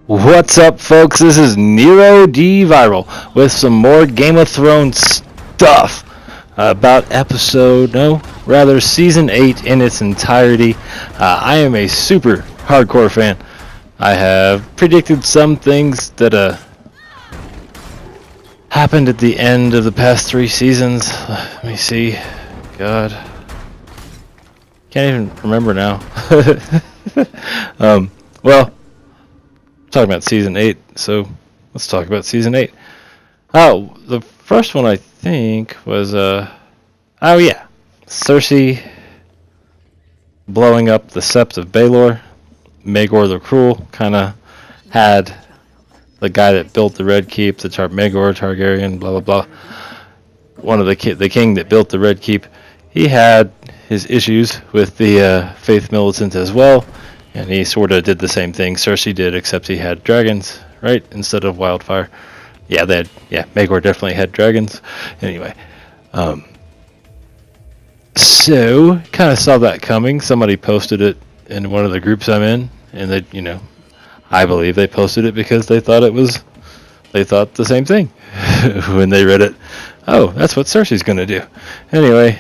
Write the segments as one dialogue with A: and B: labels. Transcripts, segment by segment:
A: What's up, folks? This is Nero D Viral with some more Game of Thrones stuff about season 8 in its entirety. I am a super hardcore fan. I have predicted some things that happened at the end of the past 3 seasons. Let me see. God, can't even remember now. Well, talking about season 8, so let's talk about season 8. Oh, the first one I think was Cersei blowing up the Sept of Baelor. Maegor the Cruel kind of had the guy that built the Red Keep, Maegor Targaryen, blah blah blah. One of the king that built the Red Keep, he had his issues with the Faith Militant as well. And he sort of did the same thing Cersei did, except he had dragons, right? Instead of wildfire. Yeah, Maegor definitely had dragons. Anyway, so kind of saw that coming. Somebody posted it in one of the groups I'm in, and they, I believe they posted it because they thought the same thing when they read it. Oh, that's what Cersei's gonna do. Anyway,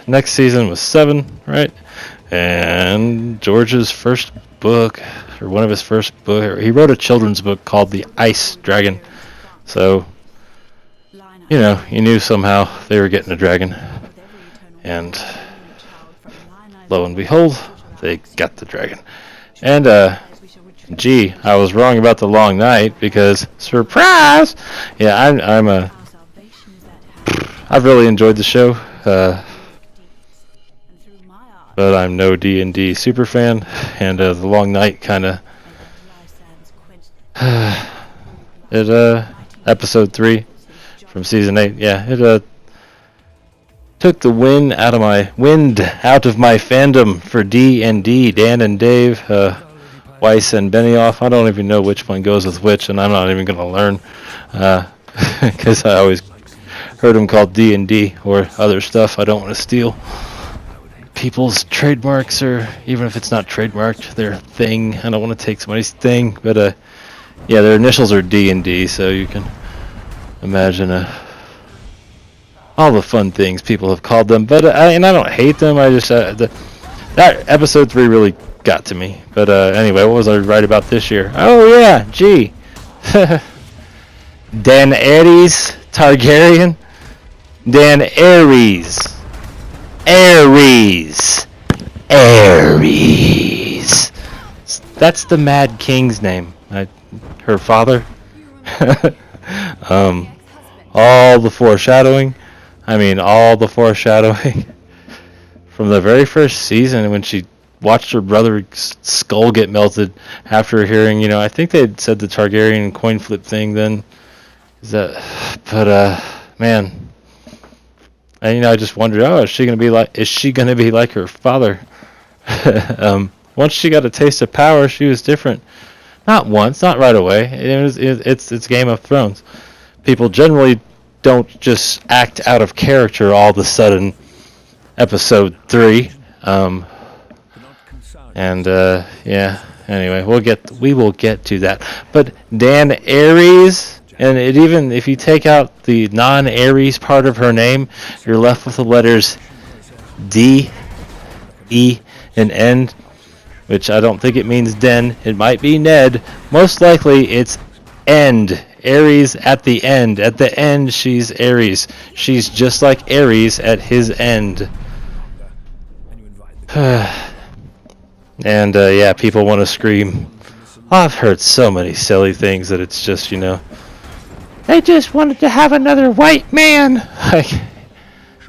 A: next season was 7, right? And George's first book, or one of his first books, he wrote a children's book called The Ice Dragon. So, you knew somehow they were getting a dragon. And lo and behold, they got the dragon. And, I was wrong about the long night because, surprise! Yeah, I've really enjoyed the show. But I'm no D&D super fan, and the long night kind of episode 3 from season 8. Yeah, it took the wind out of my fandom for D&D. Dan and Dave, Weiss and Benioff. I don't even know which one goes with which, and I'm not even going to learn because I always heard them called D&D or other stuff I don't want to steal people's trademarks, or even if it's not trademarked, their thing. I don't want to take somebody's thing, but their initials are D&D, so you can imagine all the fun things people have called them. But I don't hate them. I just that episode 3 really got to me. But anyway, what was I right about this year? Oh yeah, gee, Daenerys Targaryen, Daenerys. Ares. That's the Mad King's name. Her father. All the foreshadowing. From the very first season when she watched her brother's skull get melted after hearing, I think they had said the Targaryen coin flip thing then. Man. And I just wondered, is she gonna be like her father? Once she got a taste of power, she was different. Not once, not right away. It's Game of Thrones. People generally don't just act out of character all of a sudden. Episode 3, Anyway, we will get to that. But Daenerys. And if you take out the non-Aries part of her name, you're left with the letters D, E, and N, which I don't think it means den. It might be Ned. Most likely it's end. Aries at the end. At the end, she's Aries. She's just like Aries at his end. And, people want to scream. I've heard so many silly things that it's just, they just wanted to have another white man. Like,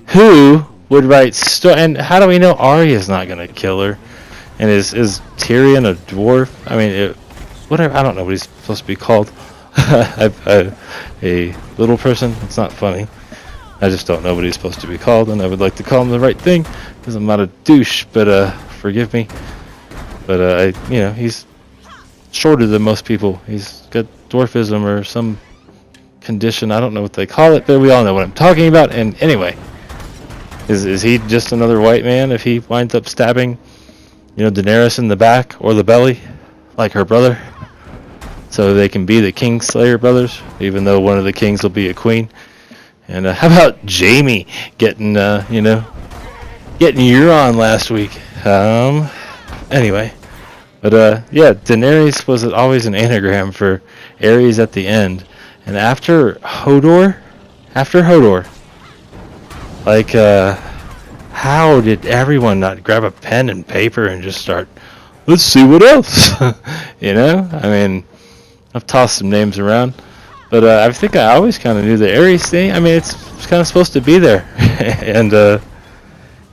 A: who would write and how do we know Arya's not gonna kill her? And is Tyrion a dwarf? Whatever. I don't know what he's supposed to be called. A little person. It's not funny. I just don't know what he's supposed to be called, and I would like to call him the right thing because I'm not a douche. But forgive me. But he's shorter than most people. He's got dwarfism or some condition. I don't know what they call it, but we all know what I'm talking about. And anyway, Is he just another white man if he winds up stabbing, Daenerys in the back or the belly, like her brother, so they can be the Kingslayer brothers, even though one of the kings will be a queen? And how about Jaime getting Euron last week? Anyway, but yeah, Daenerys was always an anagram for Ares at the end, and after Hodor, like how did everyone not grab a pen and paper and just start, let's see what else? I mean, I've tossed some names around, but I think I always kind of knew the Ares thing. I mean, it's kind of supposed to be there. And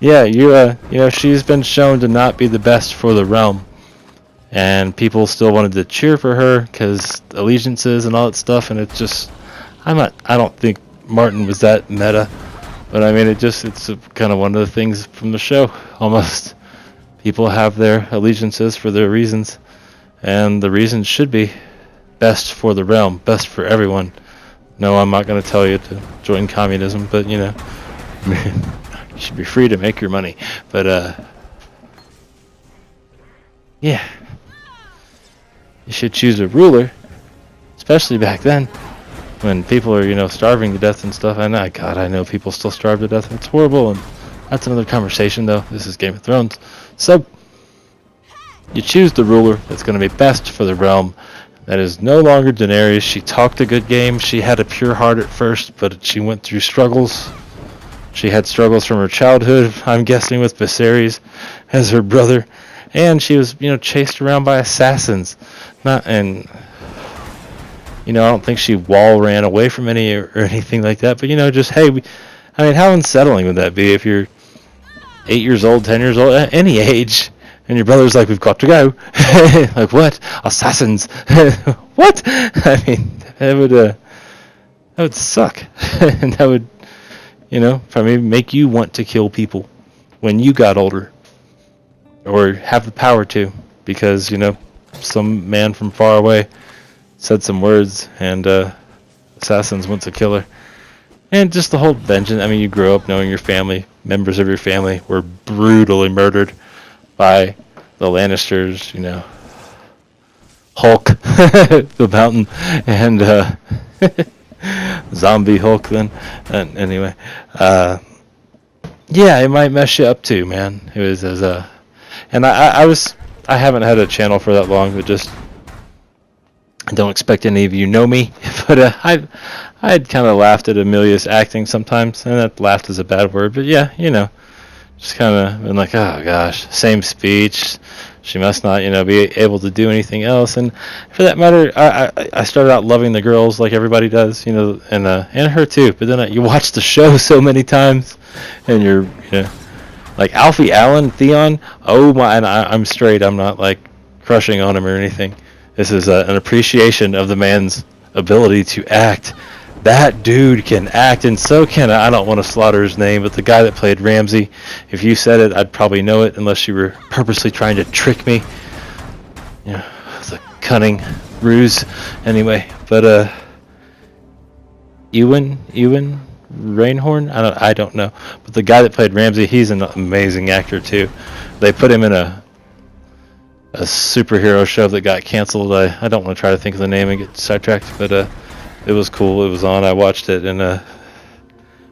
A: yeah, she's been shown to not be the best for the realm, and people still wanted to cheer for her because allegiances and all that stuff. And it's just, I don't think Martin was that meta. But I mean, it's kind of one of the things from the show, almost. People have their allegiances for their reasons, and the reasons should be best for the realm, best for everyone. No, I'm not going to tell you to join communism, but you should be free to make your money. But yeah, you should choose a ruler, especially back then, when people are, starving to death and stuff. I know people still starve to death. It's horrible, and that's another conversation, though. This is Game of Thrones. So, you choose the ruler that's going to be best for the realm. That is no longer Daenerys. She talked a good game. She had a pure heart at first, but she went through struggles. She had struggles from her childhood, I'm guessing, with Viserys as her brother. And she was, chased around by assassins. I don't think she wall ran away from any or anything like that. But, just, hey, how unsettling would that be if you're 8 years old, 10 years old, any age, and your brother's like, we've got to go. Like, what? Assassins. What? That would suck. And that would, probably make you want to kill people when you got older. Or have the power to. Because, some man from far away said some words, and assassins went to kill her. And just the whole vengeance. You grow up knowing your family, members of your family, were brutally murdered by the Lannisters, Hulk, the mountain, and zombie Hulk then. And anyway, yeah, it might mess you up too, man. It was and I haven't had a channel for that long, but just, I don't expect any of you know me, but I'd kind of laughed at Amelia's acting sometimes, and that laughed is a bad word, but yeah, just kind of been like, oh gosh, same speech, she must not, be able to do anything else. And for that matter, I started out loving the girls like everybody does, and her too, but then you watch the show so many times, and you're, like Alfie Allen, Theon, oh my, and I'm straight, I'm not like crushing on him or anything. This is an appreciation of the man's ability to act. That dude can act, and so can I don't want to slaughter his name, but the guy that played Ramsay, if you said it, I'd probably know it, unless you were purposely trying to trick me. It's a cunning ruse. Anyway, but Ewan Rainhorn? I don't know. But the guy that played Ramsay, he's an amazing actor too. They put him in a superhero show that got canceled. I don't want to try to think of the name and get sidetracked, but it was cool. It was on. I watched it, and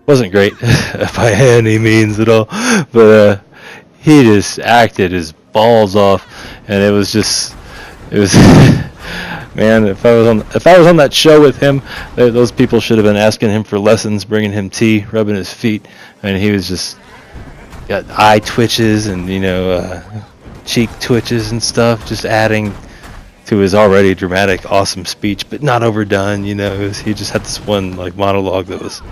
A: wasn't great by any means at all. But he just acted his balls off, and it was man. If I was on that show with him, those people should have been asking him for lessons, bringing him tea, rubbing his feet. He was just got eye twitches and cheek twitches and stuff, just adding to his already dramatic, awesome speech, but not overdone. He just had this one like monologue that was,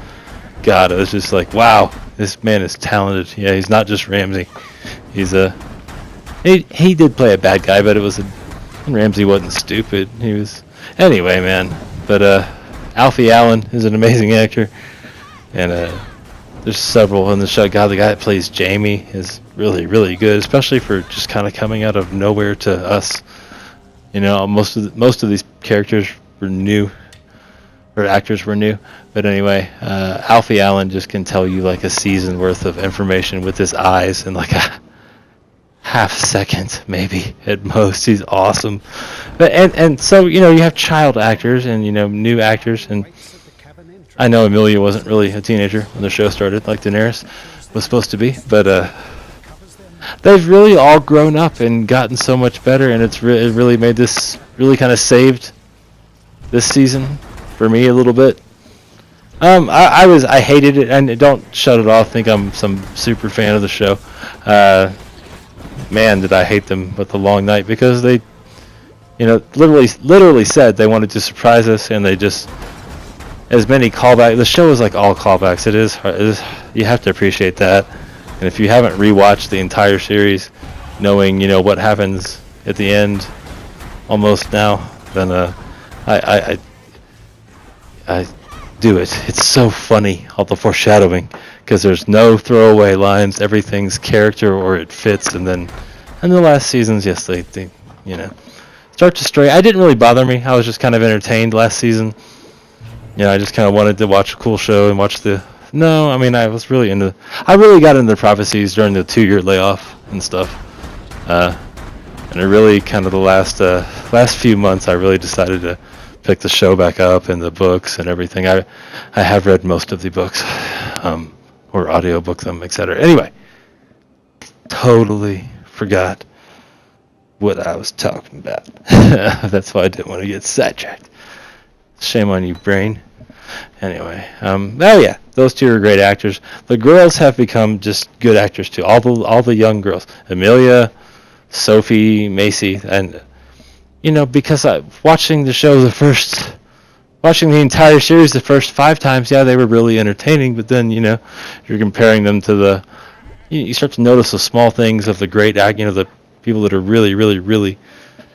A: God, it was just like, wow, this man is talented. Yeah, he's not just Ramsay. He's he did play a bad guy, but Ramsay wasn't stupid. He was, anyway, man. But Alfie Allen is an amazing actor, and there's several in the show. God, the guy that plays Jaime is really, really good, especially for just kind of coming out of nowhere to us. Most of these characters were new, or actors were new. But anyway, Alfie Allen just can tell you like a season worth of information with his eyes in like a half second, maybe at most. He's awesome. But and so you have child actors and new actors, and I know Amelia wasn't really a teenager when the show started, like Daenerys was supposed to be, but they've really all grown up and gotten so much better, and it really made this really kind of saved this season for me a little bit. I hated it, and don't shut it off. Think I'm some super fan of the show. Man, did I hate them with the long night, because they, literally said they wanted to surprise us, and they just, as many callbacks. The show is like all callbacks. It is. You have to appreciate that. And if you haven't rewatched the entire series, knowing what happens at the end, almost now, then I do it. It's so funny, all the foreshadowing, because there's no throwaway lines. Everything's character or it fits. And then in the last seasons, yes, they start to stray. It didn't really bother me. I was just kind of entertained last season. I just kind of wanted to watch a cool show and watch the. No, I mean, I was really into. I really got into the prophecies during the 2-year layoff and stuff. And I really kind of the last few months, I really decided to pick the show back up and the books and everything. I have read most of the books, or audiobook them, etc. Anyway, totally forgot what I was talking about. That's why I didn't want to get sidetracked. Shame on you, brain. Anyway, oh yeah, those two are great actors. The girls have become just good actors too. All the young girls, Amelia, Sophie, Macy, and because watching the show watching the entire series the first 5 times, yeah, they were really entertaining. But then you're comparing them to you start to notice the small things of the great act, the people that are really, really, really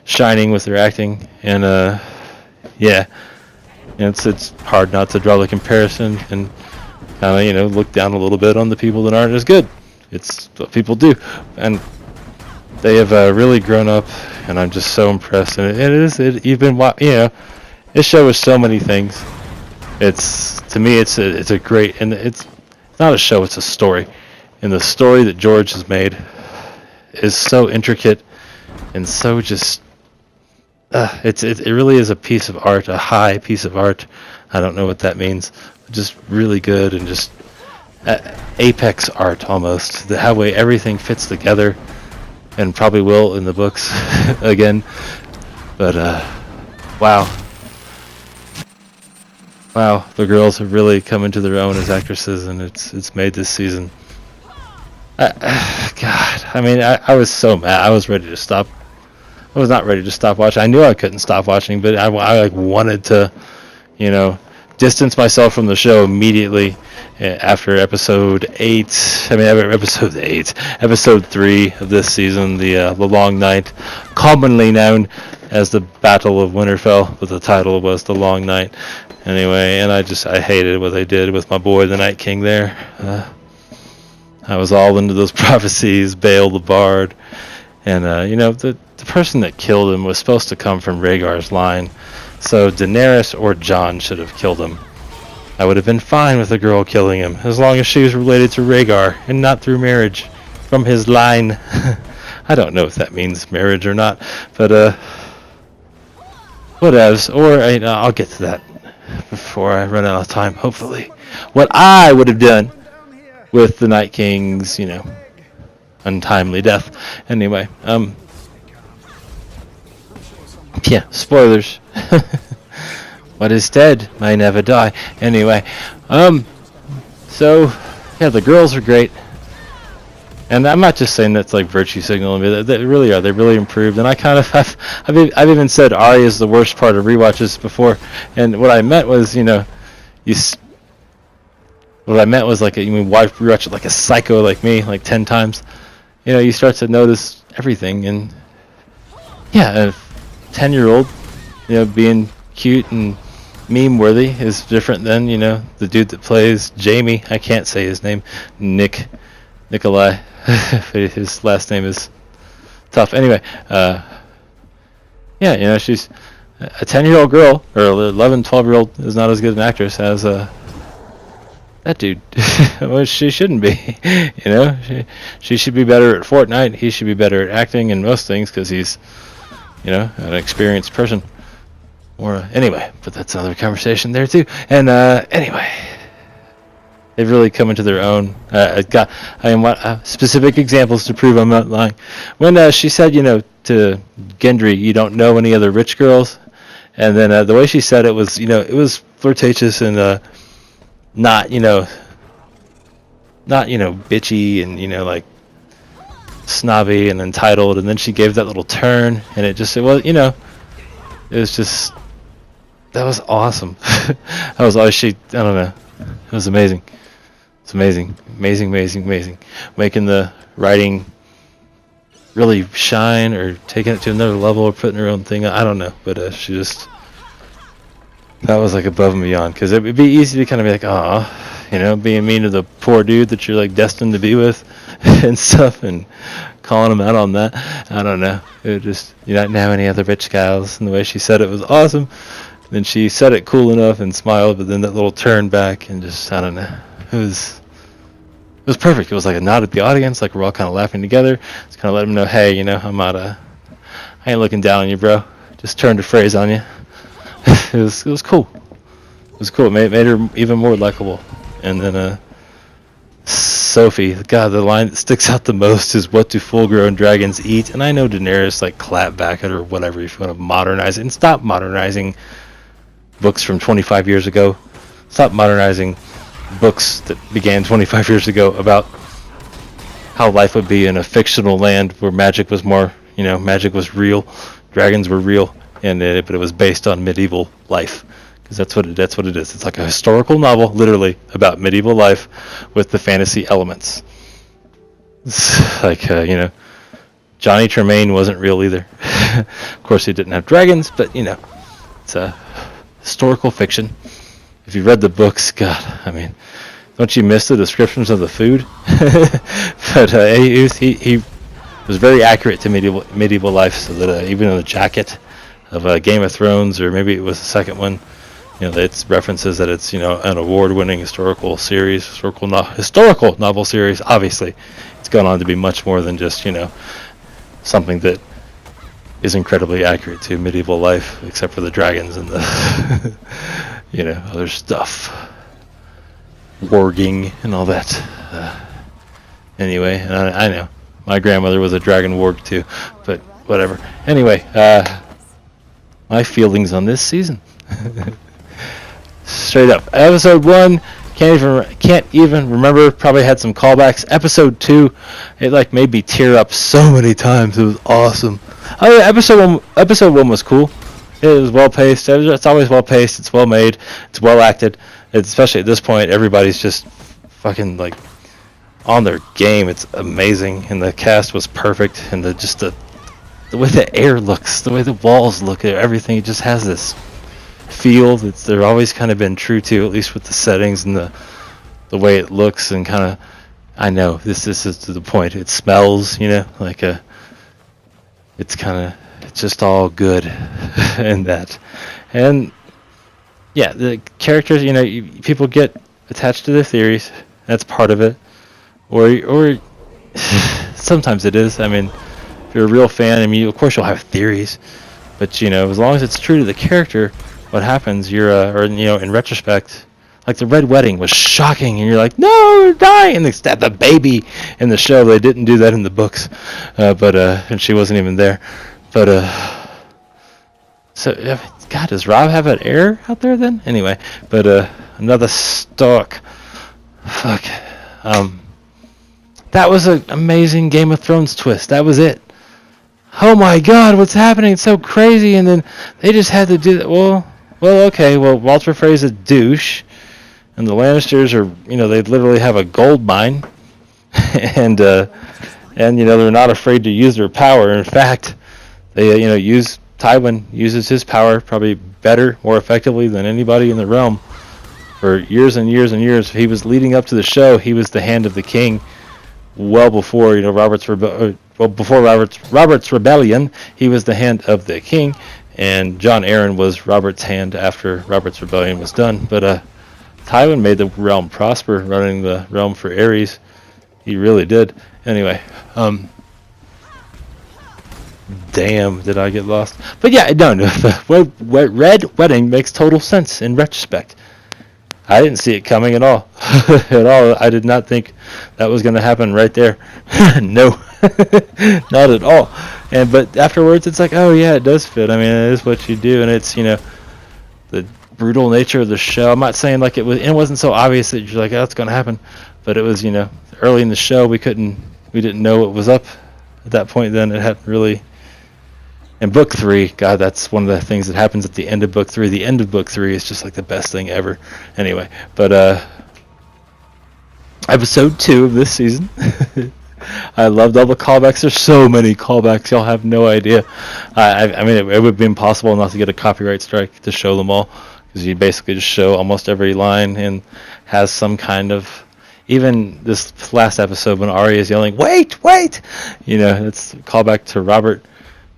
A: shining with their acting, and yeah. It's hard not to draw the comparison and kind of look down a little bit on the people that aren't as good. It's what people do, and they have really grown up, and I'm just so impressed. And you've been this show is so many things. To me it's a great, and it's not a show, it's a story, and the story that George has made is so intricate and so just. It really is a piece of art, a high piece of art. I don't know what that means. Just really good, and just apex art almost. How way everything fits together, and probably will in the books again. But wow, the girls have really come into their own as actresses, and it's made this season. God, I mean, I was so mad. I was ready to stop. I was not ready to stop watching. I knew I couldn't stop watching, but I like wanted to, distance myself from the show immediately after episode 8. Episode 3 of this season, the Long Night, commonly known as the Battle of Winterfell, but the title was the Long Night. Anyway, and I hated what they did with my boy, the Night King. There, I was all into those prophecies, Bael the Bard, and the person that killed him was supposed to come from Rhaegar's line, so Daenerys or Jon should have killed him. I would have been fine with a girl killing him, as long as she was related to Rhaegar, and not through marriage, from his line. I don't know if that means marriage or not, but whatevs. Or I'll get to that before I run out of time, hopefully. What I would have done with the Night King's, untimely death. Anyway, yeah, spoilers. What is dead may never die. Anyway, so yeah, the girls are great, and I'm not just saying that's like virtue signaling. They really are. They really improved, and I kind of I've even said Arya is the worst part of rewatches before, and what I meant was what I meant was like you rewatch it like a psycho like me, like 10 times. You start to notice everything, and yeah, a 10-year-old, being cute and meme-worthy is different than, the dude that plays Jamie. I can't say his name. Nikolai. His last name is tough. Anyway, yeah, she's a 10-year-old girl or 11, 12-year-old is not as good an actress as that dude. Well, she shouldn't be. She should be better at Fortnite. He should be better at acting and most things because he's, an experienced person. Or anyway, but that's another conversation there too. And anyway, they've really come into their own. I want specific examples to prove I'm not lying. When she said, to Gendry, you don't know any other rich girls, and then the way she said it was, it was flirtatious and not bitchy and like snobby and entitled. And then she gave that little turn, and it just it was just that was awesome. That was all she. I don't know. It was amazing. It's amazing, making the writing really shine or taking it to another level or putting her own thing. I don't know, but she just, that was like above and beyond, because it would be easy to kind of be like, oh, being mean to the poor dude that you're like destined to be with and stuff, and calling him out on that. I don't know. It just, you don't know any other rich gals, and the way she said it was awesome. Then she said it cool enough and smiled, but then that little turn back and just, I don't know. It was perfect. It was like a nod at the audience, like we're all kind of laughing together. It's kind of letting them know, hey, I'm not I ain't looking down on you, bro. Just turned a phrase on you. It was cool. It was cool. It made her even more likable. And then Sophie, God, the line that sticks out the most is, "What do full-grown dragons eat?" And I know Daenerys like clapped back at her, whatever, if you want to modernize it, and stop modernizing books from 25 years ago. Stop modernizing books that began 25 years ago about how life would be in a fictional land where magic was more, magic was real, dragons were real, but it was based on medieval life, because that's what it is. It's like a historical novel, literally, about medieval life with the fantasy elements. It's like, Johnny Tremaine wasn't real either. Of course, he didn't have dragons, but it's a historical fiction. If you read the books, God, I mean, don't you miss the descriptions of the food? But he was very accurate to medieval life, so that even in the jacket of Game of Thrones, or maybe it was the second one, it's references that it's an award-winning historical novel series. Obviously, it's gone on to be much more than just something that is incredibly accurate to medieval life, except for the dragons and the other stuff, warging and all that. Anyway, I know my grandmother was a dragon warg too, but whatever. Anyway, my feelings on this season. Straight up, episode 1, can't even remember. Probably had some callbacks. Episode 2, it like made me tear up so many times. It was awesome. Oh yeah, episode 1 was cool. It was well paced. It's always well paced. It's well made. It's well acted. Especially at this point, everybody's just fucking like on their game. It's amazing, and the cast was perfect. And the way the air looks, the way the walls look, everything. It just has this feel that they've always kind of been true to, at least with the settings and the way it looks, and kind of. I know this is to the point. It smells, like a. It's just all good in that. And yeah, the characters, people get attached to their theories. That's part of it. Or sometimes it is. I mean, if you're a real fan, of course you'll have theories. But, as long as it's true to the character, what happens, in retrospect, like the Red Wedding was shocking, and you're like, no, they're dying, and they stabbed the baby in the show. They didn't do that in the books, and she wasn't even there. But, so, God, does Rob have an heir out there then? Anyway, but, another stock. Fuck. That was an amazing Game of Thrones twist. That was it. Oh my God, what's happening? It's so crazy, and then they just had to do that. Well, okay, Walter Frey's a douche. And the Lannisters are, they literally have a gold mine, and they're not afraid to use their power. In fact, they, Tywin uses his power probably better, more effectively than anybody in the realm. For years and years and years, he was leading up to the show. He was the hand of the king, well before before Robert's rebellion. He was the hand of the king, and John Aaron was Robert's hand after Robert's rebellion was done. But Tywin made the realm prosper, running the realm for Aerys. He really did. Anyway, damn, did I get lost? But yeah, no, the Red Wedding makes total sense in retrospect. I didn't see it coming at all. At all. I did not think that was going to happen right there. No, not at all. But afterwards, it's like, oh yeah, it does fit. I mean, it is what you do, and it's, the brutal nature of the show. I'm not saying like it wasn't so obvious that you're like, oh, it's going to happen, but it was, early in the show we didn't know what was up at that point. Then it hadn't really. And book 3, God, that's one of the things that happens at the end of book 3. The end of book 3 is just like the best thing ever. Anyway, but episode 2 of this season. I loved all the callbacks. There's so many callbacks, y'all have no idea. I mean, it would be impossible not to get a copyright strike to show them all, because you basically just show almost every line and has some kind of. Even this last episode when Arya is yelling, "Wait, wait!" It's a callback to Robert.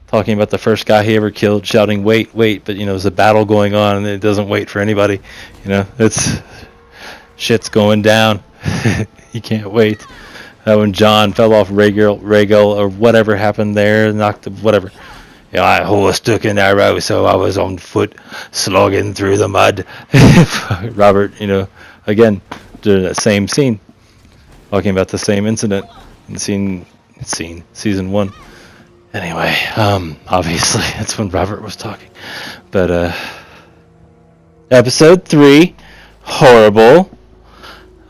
A: Talking about the first guy he ever killed, shouting, "Wait, wait!" But there's a battle going on, and it doesn't wait for anybody. It's shit's going down. You can't wait. When John fell off Rhaegal, or whatever happened there, whatever. I horse took an arrow, so I was on foot, slogging through the mud. Robert, again, doing that same scene, talking about the same incident in season 1. Anyway, obviously that's when Robert was talking. But episode 3, horrible.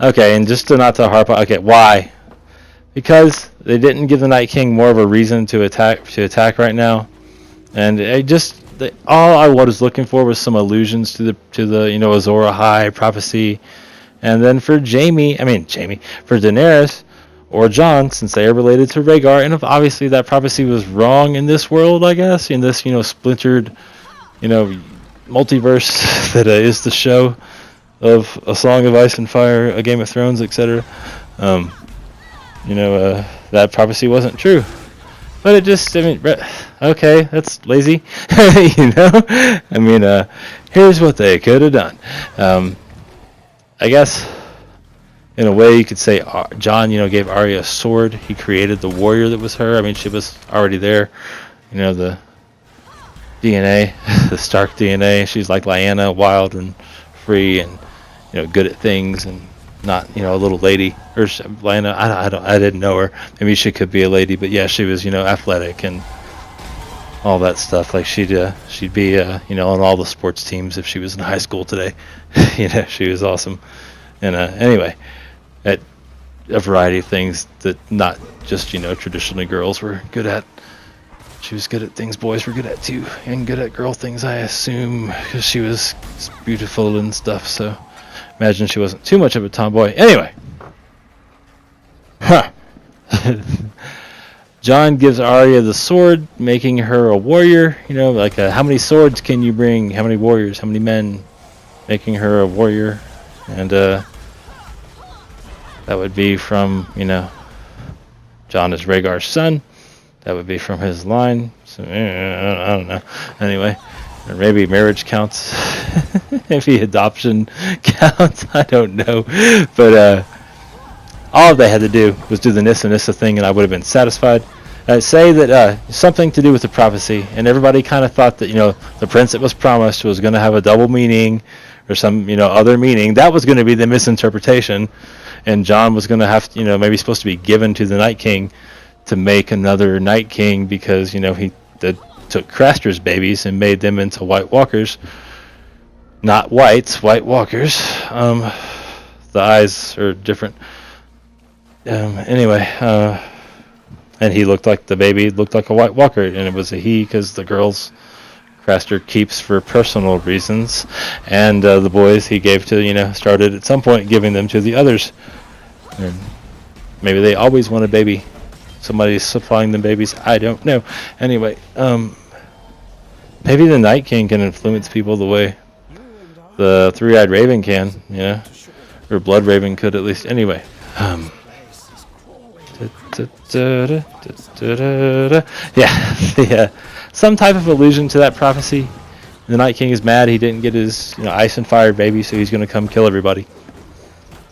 A: Okay, and just not to harp on. Okay, why? Because they didn't give the Night King more of a reason to attack right now, and all I was looking for was some allusions to the Azor Ahai prophecy, and then for for Daenerys. Or Jon, since they are related to Rhaegar, and if obviously that prophecy was wrong in this world, I guess, in this, splintered, multiverse that is the show of A Song of Ice and Fire, A Game of Thrones, etc. That prophecy wasn't true. But it just, okay, that's lazy, here's what they could have done. I guess. In a way, you could say Jon, gave Arya a sword. He created the warrior that was her. I mean, she was already there. The DNA, the Stark DNA. She's like Lyanna, wild and free, and good at things, and not a little lady. Or Lyanna, I didn't know her. Maybe she could be a lady, but yeah, she was athletic and all that stuff. Like she'd be on all the sports teams if she was in high school today. She was awesome. And anyway. At a variety of things that not just traditionally girls were good at. She was good at things boys were good at too, and good at girl things, I assume, because she was beautiful and stuff. So imagine she wasn't too much of a tomboy. Anyway, Jon gives Arya the sword, making her a warrior. How many swords can you bring? How many warriors? How many men? Making her a warrior, and that would be from, Jon is Rhaegar's son. That would be from his line. So, I don't know. Anyway, or maybe marriage counts. Maybe adoption counts. I don't know. But all they had to do was do the Nissa Nissa thing, and I would have been satisfied. Say that something to do with the prophecy, and everybody kind of thought that, the prince that was promised was going to have a double meaning or some, other meaning. That was going to be the misinterpretation. And Jon was going to have to, maybe supposed to be given to the Night King to make another Night King because, he took Craster's babies and made them into White Walkers. Not whites, White Walkers. The eyes are different. Anyway, and he looked like the baby looked like a White Walker, and it was a he because the girls Craster keeps for personal reasons, and the boys he gave to, started at some point giving them to the others. And maybe they always want a baby. Somebody's supplying them babies. I don't know. Anyway, maybe the Night King can influence people the way the Three-Eyed Raven can, or Blood Raven could at least. Anyway, Yeah, some type of allusion to that prophecy. The Night King is mad he didn't get his ice and fire baby, so he's gonna come kill everybody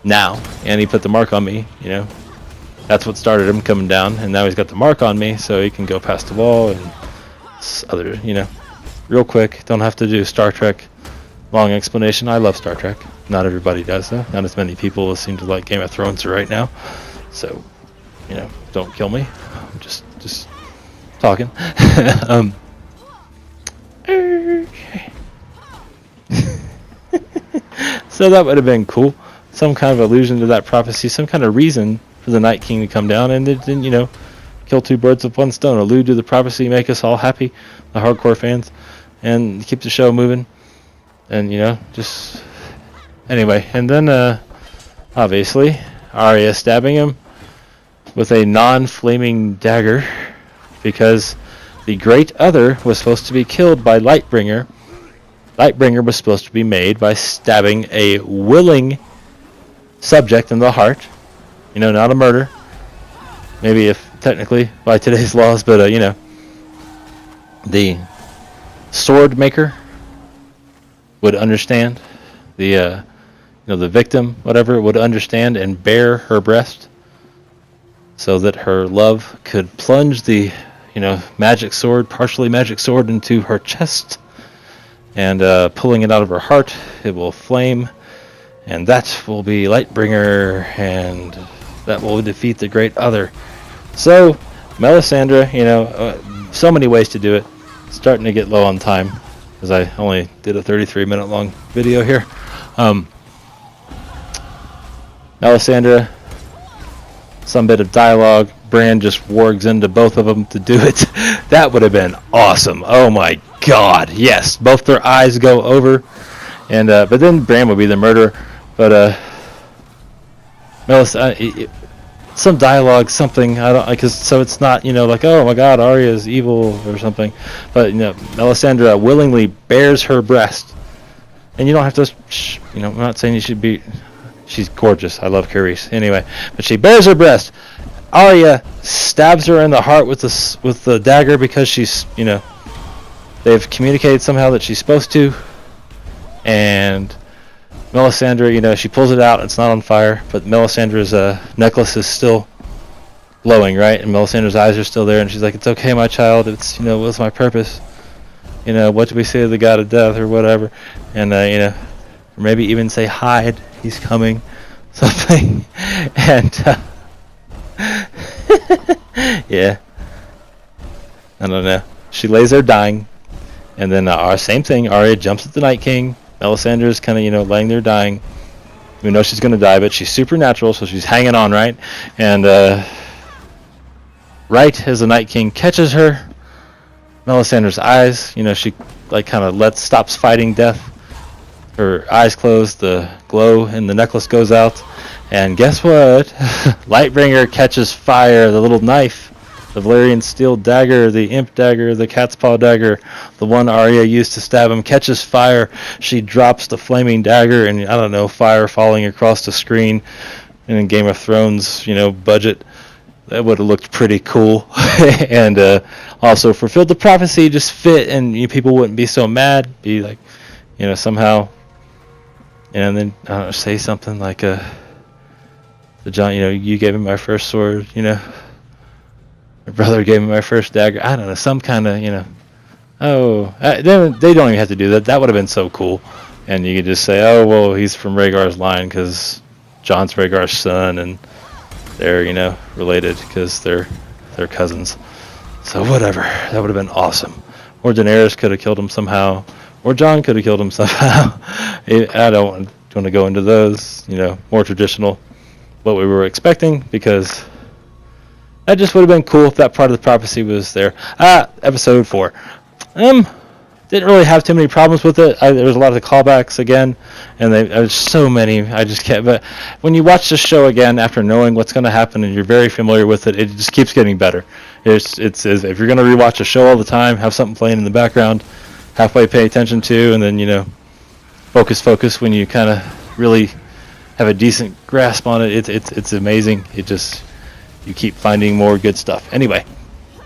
A: now. And he put the mark on me. That's what started him coming down, and now he's got the mark on me, so he can go past the wall and other, real quick. Don't have to do Star Trek long explanation. I love Star Trek. Not everybody does though. Not as many people seem to like Game of Thrones right now. So, don't kill me. I'm just talking. Okay. So that would have been cool. Some kind of allusion to that prophecy. Some kind of reason for the Night King to come down, and it didn't, kill two birds with one stone. Allude to the prophecy, make us all happy, the hardcore fans, and keep the show moving. And just anyway. And then obviously Arya stabbing him with a non-flaming dagger, because the Great Other was supposed to be killed by Lightbringer. Lightbringer was supposed to be made by stabbing a willing subject in the heart. Not a murder. Maybe if technically by today's laws, but the sword maker would understand. The the victim, whatever, would understand and bare her breast, so that her love could plunge the magic sword, partially magic sword, into her chest, and pulling it out of her heart, it will flame, and that will be Lightbringer, and that will defeat the Great Other. So Melisandre, so many ways to do it. Starting to get low on time, because I only did a 33-minute long video here. Melisandre, some bit of dialogue. Bran just wargs into both of them to do it. That would have been awesome. Oh my God, yes. Both their eyes go over, and but then Bran would be the murderer. But some dialogue, something. I don't, because so it's not like, oh my God, Arya is evil or something. But Melisandre willingly bares her breast, and you don't have to. I'm not saying you should be. She's gorgeous. I love Carice. Anyway, but she bares her breast. Arya stabs her in the heart with the dagger, because she's they've communicated somehow that she's supposed to, and Melisandre, she pulls it out. It's not on fire, but Melisandre's necklace is still glowing, right? And Melisandre's eyes are still there, and she's like, "It's okay, my child. It's what's my purpose? What do we say to the god of death or whatever?" And or maybe even say, "Hide, he's coming," something, and. Yeah, I don't know. She lays there dying, and then same thing. Arya jumps at the Night King. Melisandre's kind of laying there dying. We know she's gonna die, but she's supernatural, so she's hanging on, right? And right as the Night King catches her, Melisandre's eyes, she stops fighting death. Her eyes close, the glow in the necklace goes out, and guess what? Lightbringer catches fire. The little knife, the Valyrian steel dagger, the imp dagger, the cat's paw dagger, the one Arya used to stab him, catches fire. She drops the flaming dagger, and I don't know, fire falling across the screen. And in Game of Thrones, budget, that would have looked pretty cool. And also fulfilled the prophecy, just fit, and people wouldn't be so mad. Be like, somehow. And then say something like, "The John, you gave me my first sword. My brother gave me my first dagger." I don't know, some kind of, they don't even have to do that. That would have been so cool. And you could just say, "Oh, well, he's from Rhaegar's line because Jon's Rhaegar's son, and they're, related because they're cousins." So whatever, that would have been awesome. Or Daenerys could have killed him somehow. Or Jon could have killed him somehow. I don't want to go into those, more traditional, what we were expecting, because that just would have been cool if that part of the prophecy was there. Episode 4. Didn't really have too many problems with it. There was a lot of callbacks again, and there's so many. I just can't. But when you watch the show again after knowing what's going to happen and you're very familiar with it, it just keeps getting better. It's if you're going to rewatch a show all the time, have something playing in the background, halfway pay attention to, and then focus when you kind of really have a decent grasp on it. It's amazing. It just you keep finding more good stuff. Anyway,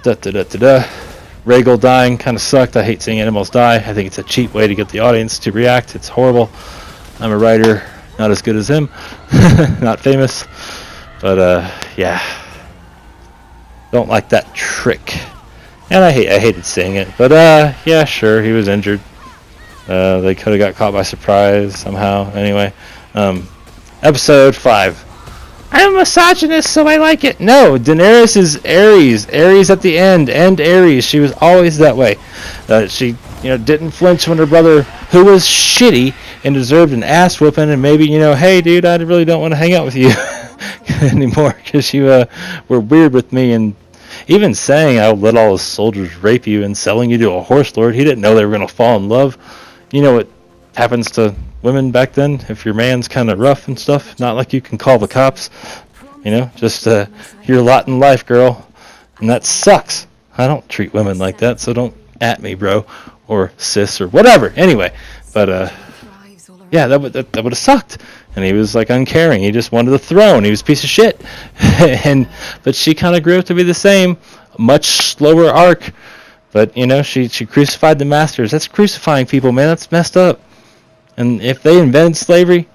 A: Rhaegal dying kind of sucked. I hate seeing animals die. I think it's a cheap way to get the audience to react. It's horrible. I'm a writer, not as good as him, not famous, but yeah, don't like that trick. And I hated seeing it, but yeah, sure, he was injured. They could have got caught by surprise somehow. Anyway, episode 5. I'm a misogynist, so I like it. No, Daenerys is Aries. Aries at the end Aries. She was always that way. She, didn't flinch when her brother, who was shitty and deserved an ass whooping, and maybe, hey, dude, I really don't want to hang out with you anymore because you were weird with me, and even saying I'll let all his soldiers rape you and selling you to a horse lord. He didn't know they were going to fall in love. You know what happens to women back then if your man's kind of rough and stuff. Not like you can call the cops. Just your lot in life, girl. And that sucks. I don't treat women like that, so don't at me, bro, or sis, or whatever. Anyway, but yeah, that would have sucked. And he was like uncaring. He just wanted the throne. He was a piece of shit. But she kind of grew up to be the same, much slower arc. But she crucified the masters. That's crucifying people, man. That's messed up. And if they invented slavery,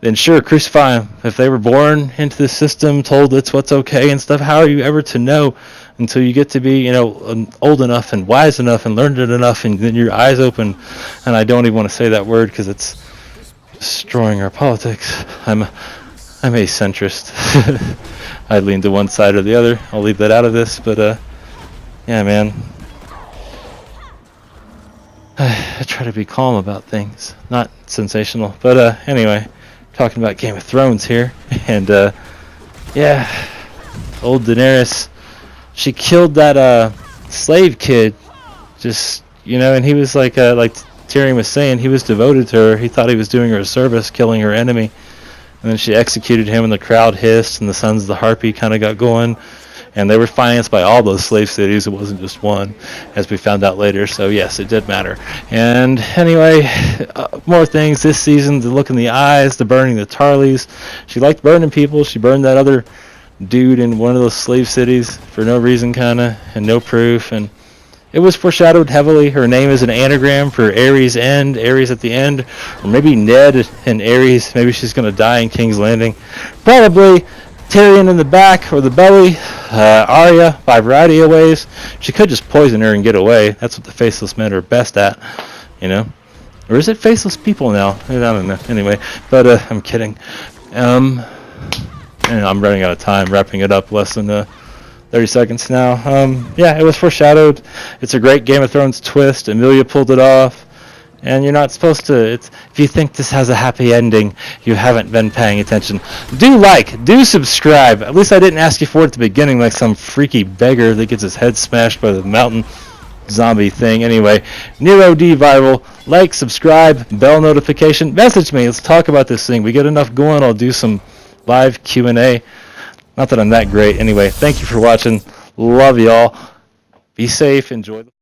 A: then sure, crucify them. If they were born into the system, told it's what's okay and stuff, how are you ever to know until you get to be, old enough and wise enough and learned it enough, and then your eyes open? And I don't even want to say that word because it's destroying our politics. I'm a centrist. I lean to one side or the other. I'll leave that out of this, but yeah, man. I try to be calm about things, not sensational. But anyway, talking about Game of Thrones here, and yeah, old Daenerys, she killed that slave kid, just and he was like Tyrion was saying, he was devoted to her. He thought he was doing her a service, killing her enemy, and then she executed him, and the crowd hissed, and the Sons of the Harpy kind of got going. And they were financed by all those slave cities. It wasn't just one, as we found out later. So, yes, it did matter. And anyway, more things this season. The look in the eyes, the burning the Tarleys. She liked burning people. She burned that other dude in one of those slave cities for no reason, kind of, and no proof. And it was foreshadowed heavily. Her name is an anagram for Aries End, Aries at the end. Or maybe Ned and Aries. Maybe she's going to die in King's Landing. Probably Tyrion in the back or the belly, Arya by a variety of ways. She could just poison her and get away. That's what the faceless men are best at, Or is it faceless people now? I don't know. Anyway, but I'm kidding. And I'm running out of time, wrapping it up less than 30 seconds now. Yeah, it was foreshadowed. It's a great Game of Thrones twist. Emilia pulled it off. And you're not supposed to. If you think this has a happy ending, you haven't been paying attention. Do subscribe. At least I didn't ask you for it at the beginning like some freaky beggar that gets his head smashed by the mountain zombie thing. Anyway, Nero D Viral. Like, subscribe, bell notification. Message me. Let's talk about this thing. We get enough going, I'll do some live Q&A. Not that I'm that great. Anyway, thank you for watching. Love y'all. Be safe. Enjoy the